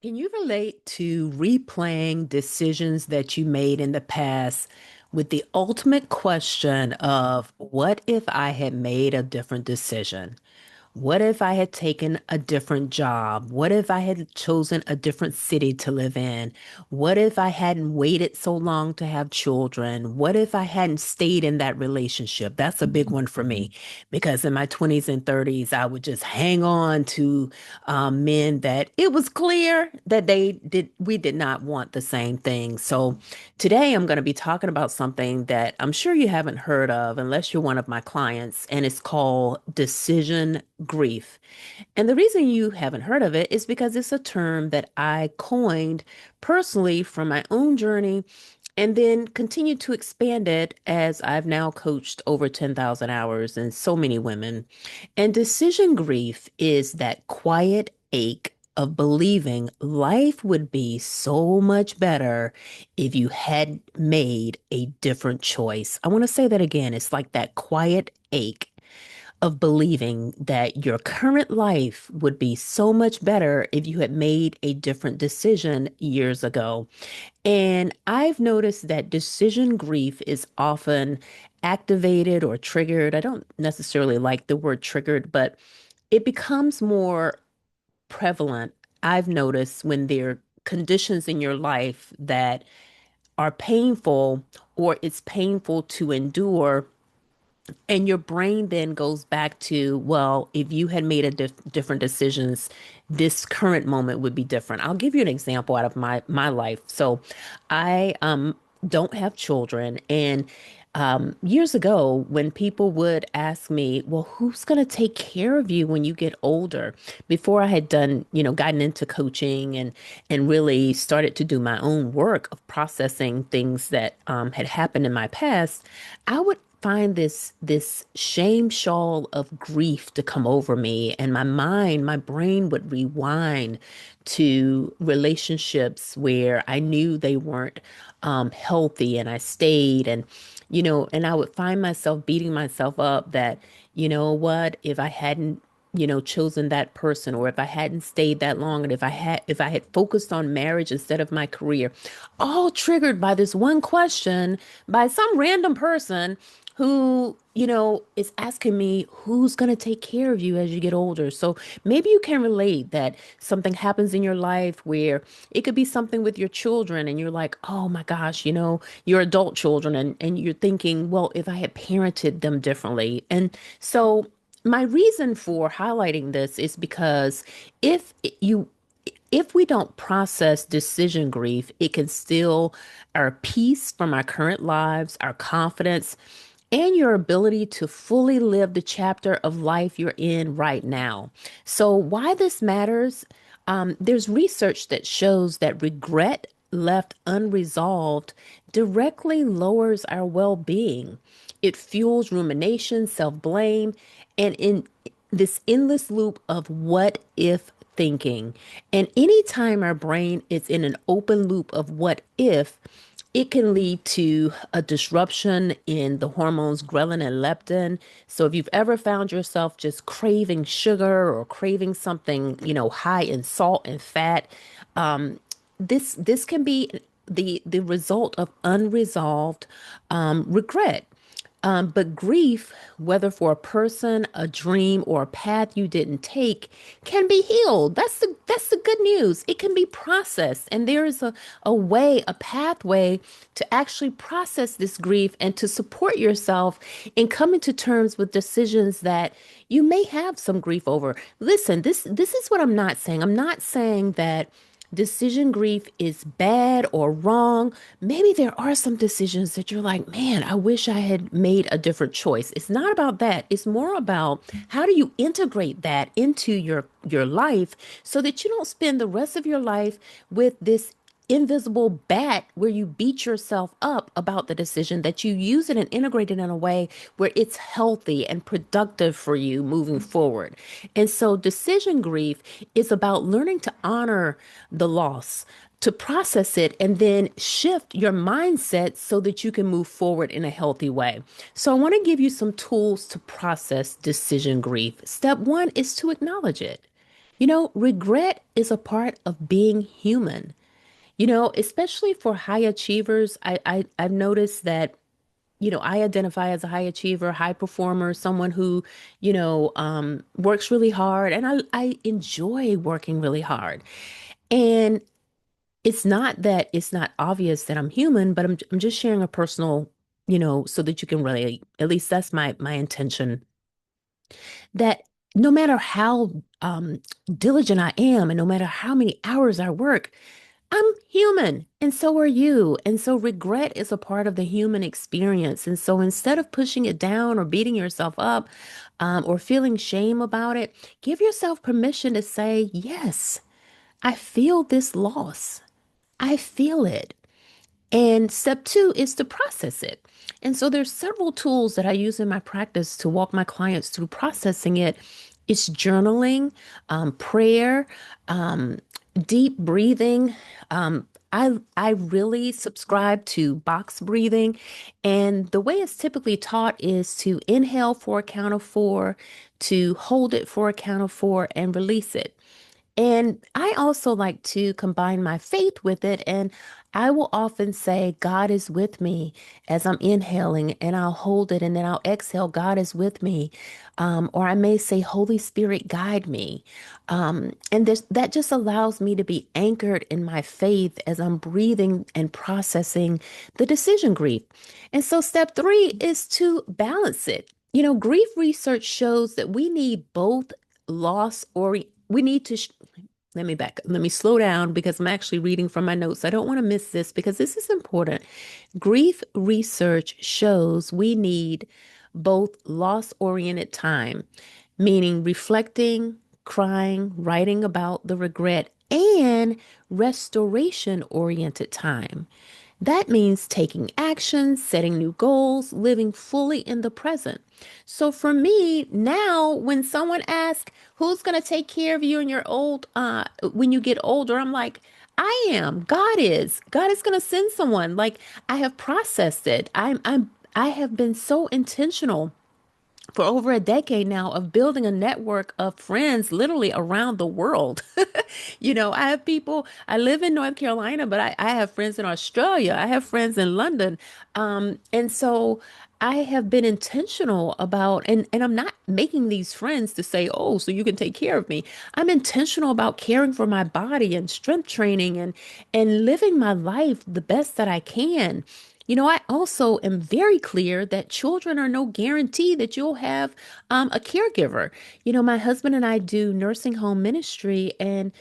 Can you relate to replaying decisions that you made in the past with the ultimate question of what if I had made a different decision? What if I had taken a different job? What if I had chosen a different city to live in? What if I hadn't waited so long to have children? What if I hadn't stayed in that relationship? That's a big one for me because in my 20s and 30s, I would just hang on to men that it was clear that we did not want the same thing. So today I'm going to be talking about something that I'm sure you haven't heard of unless you're one of my clients, and it's called decision grief. And the reason you haven't heard of it is because it's a term that I coined personally from my own journey and then continued to expand it as I've now coached over 10,000 hours and so many women. And decision grief is that quiet ache of believing life would be so much better if you had made a different choice. I want to say that again. It's like that quiet ache of believing that your current life would be so much better if you had made a different decision years ago. And I've noticed that decision grief is often activated or triggered. I don't necessarily like the word triggered, but it becomes more prevalent. I've noticed when there are conditions in your life that are painful or it's painful to endure, and your brain then goes back to, well, if you had made a different decisions, this current moment would be different. I'll give you an example out of my life. So I don't have children, and years ago, when people would ask me, well, who's going to take care of you when you get older? Before I had done, gotten into coaching and really started to do my own work of processing things that had happened in my past, I would find this shame shawl of grief to come over me, and my brain would rewind to relationships where I knew they weren't healthy, and I stayed, and I would find myself beating myself up that, you know what, if I hadn't, chosen that person, or if I hadn't stayed that long, and if I had focused on marriage instead of my career, all triggered by this one question by some random person who, is asking me who's going to take care of you as you get older. So maybe you can relate that something happens in your life where it could be something with your children, and you're like, oh my gosh, your adult children, and you're thinking, well, if I had parented them differently. And so my reason for highlighting this is because if you if we don't process decision grief, it can steal our peace from our current lives, our confidence, and your ability to fully live the chapter of life you're in right now. So, why this matters? There's research that shows that regret left unresolved directly lowers our well being. It fuels rumination, self blame, and in this endless loop of what if thinking. And anytime our brain is in an open loop of what if, it can lead to a disruption in the hormones ghrelin and leptin. So if you've ever found yourself just craving sugar or craving something, high in salt and fat, um, this can be the result of unresolved regret. But grief, whether for a person, a dream, or a path you didn't take, can be healed. That's the good news. It can be processed, and there is a pathway to actually process this grief and to support yourself in coming to terms with decisions that you may have some grief over. Listen, this is what I'm not saying. I'm not saying that decision grief is bad or wrong. Maybe there are some decisions that you're like, man, I wish I had made a different choice. It's not about that. It's more about how do you integrate that into your life so that you don't spend the rest of your life with this invisible bat where you beat yourself up about the decision, that you use it and integrate it in a way where it's healthy and productive for you moving forward. And so decision grief is about learning to honor the loss, to process it, and then shift your mindset so that you can move forward in a healthy way. So I want to give you some tools to process decision grief. Step one is to acknowledge it. Regret is a part of being human. Especially for high achievers, I've noticed that, I identify as a high achiever, high performer, someone who, works really hard, and I enjoy working really hard. And it's not that it's not obvious that I'm human, but I'm just sharing a personal, so that you can really, at least that's my intention, that no matter how diligent I am and no matter how many hours I work, I'm human and so are you. And so regret is a part of the human experience. And so instead of pushing it down or beating yourself up or feeling shame about it, give yourself permission to say, yes, I feel this loss. I feel it. And step two is to process it. And so there's several tools that I use in my practice to walk my clients through processing it. It's journaling, prayer, um, deep breathing. I really subscribe to box breathing, and the way it's typically taught is to inhale for a count of four, to hold it for a count of four, and release it. And I also like to combine my faith with it. And I will often say, God is with me as I'm inhaling, and I'll hold it and then I'll exhale, God is with me. Or I may say, Holy Spirit, guide me. And that just allows me to be anchored in my faith as I'm breathing and processing the decision grief. And so, step three is to balance it. Grief research shows that we need both loss or we need to let me slow down because I'm actually reading from my notes. I don't want to miss this because this is important. Grief research shows we need both loss oriented time, meaning reflecting, crying, writing about the regret, and restoration oriented time. That means taking action, setting new goals, living fully in the present. So for me, now when someone asks, who's going to take care of you in your when you get older, I'm like, I am. God is. God is going to send someone. Like I have processed it. I have been so intentional for over a decade now of building a network of friends literally around the world. I have people, I live in North Carolina, but I have friends in Australia. I have friends in London. And so I have been intentional about, and I'm not making these friends to say, oh, so you can take care of me. I'm intentional about caring for my body and strength training and living my life the best that I can. I also am very clear that children are no guarantee that you'll have a caregiver. My husband and I do nursing home ministry, and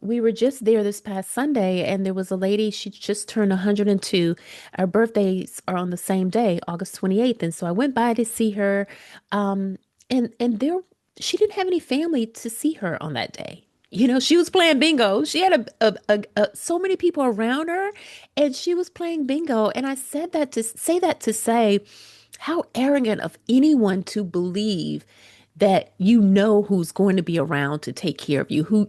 we were just there this past Sunday, and there was a lady, she just turned 102. Our birthdays are on the same day, August 28th. And so I went by to see her. Um, and there she didn't have any family to see her on that day. She was playing bingo. She had so many people around her, and she was playing bingo. And I said that to say how arrogant of anyone to believe that who's going to be around to take care of you.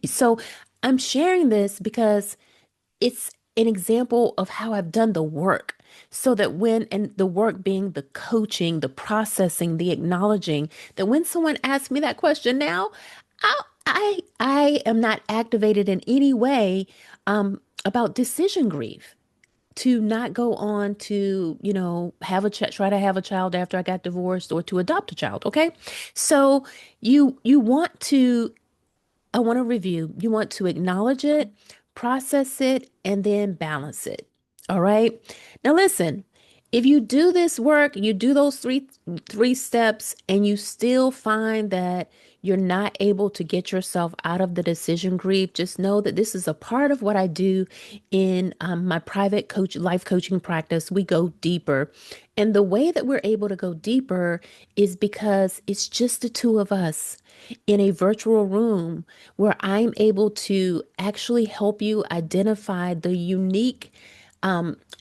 So I'm sharing this because it's an example of how I've done the work so that and the work being the coaching, the processing, the acknowledging, that when someone asks me that question now, I am not activated in any way about decision grief to not go on to, try to have a child after I got divorced or to adopt a child. Okay. So you want to I want to review. You want to acknowledge it, process it, and then balance it. All right. Now listen, if you do this work, you do those three steps, and you still find that you're not able to get yourself out of the decision grief, just know that this is a part of what I do in my private life coaching practice. We go deeper. And the way that we're able to go deeper is because it's just the two of us in a virtual room where I'm able to actually help you identify the unique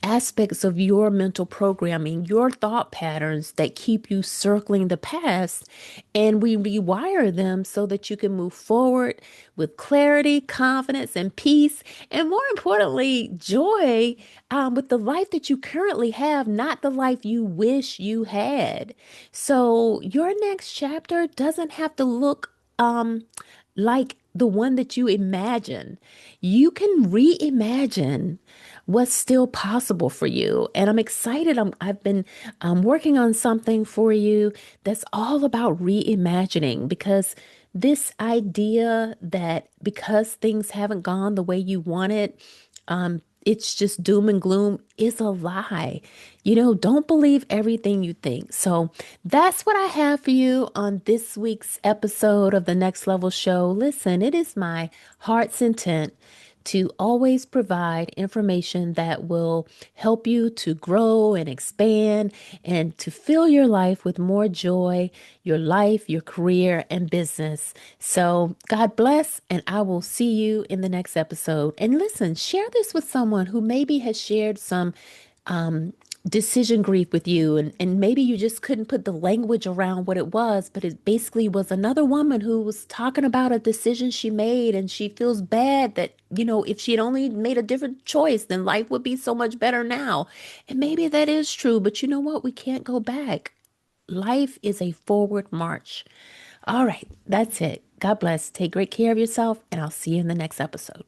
aspects of your mental programming, your thought patterns that keep you circling the past, and we rewire them so that you can move forward with clarity, confidence, and peace, and more importantly, joy with the life that you currently have, not the life you wish you had. So your next chapter doesn't have to look like the one that you imagine. You can reimagine what's still possible for you. And I'm excited. I've been working on something for you that's all about reimagining because this idea that because things haven't gone the way you wanted, it's just doom and gloom is a lie. Don't believe everything you think. So that's what I have for you on this week's episode of the Next Level Show. Listen, it is my heart's intent to always provide information that will help you to grow and expand and to fill your life with more joy, your life, your career, and business. So, God bless, and I will see you in the next episode. And listen, share this with someone who maybe has shared some um, decision grief with you, and maybe you just couldn't put the language around what it was, but it basically was another woman who was talking about a decision she made, and she feels bad that, if she had only made a different choice, then life would be so much better now. And maybe that is true, but you know what? We can't go back. Life is a forward march. All right, that's it. God bless. Take great care of yourself, and I'll see you in the next episode.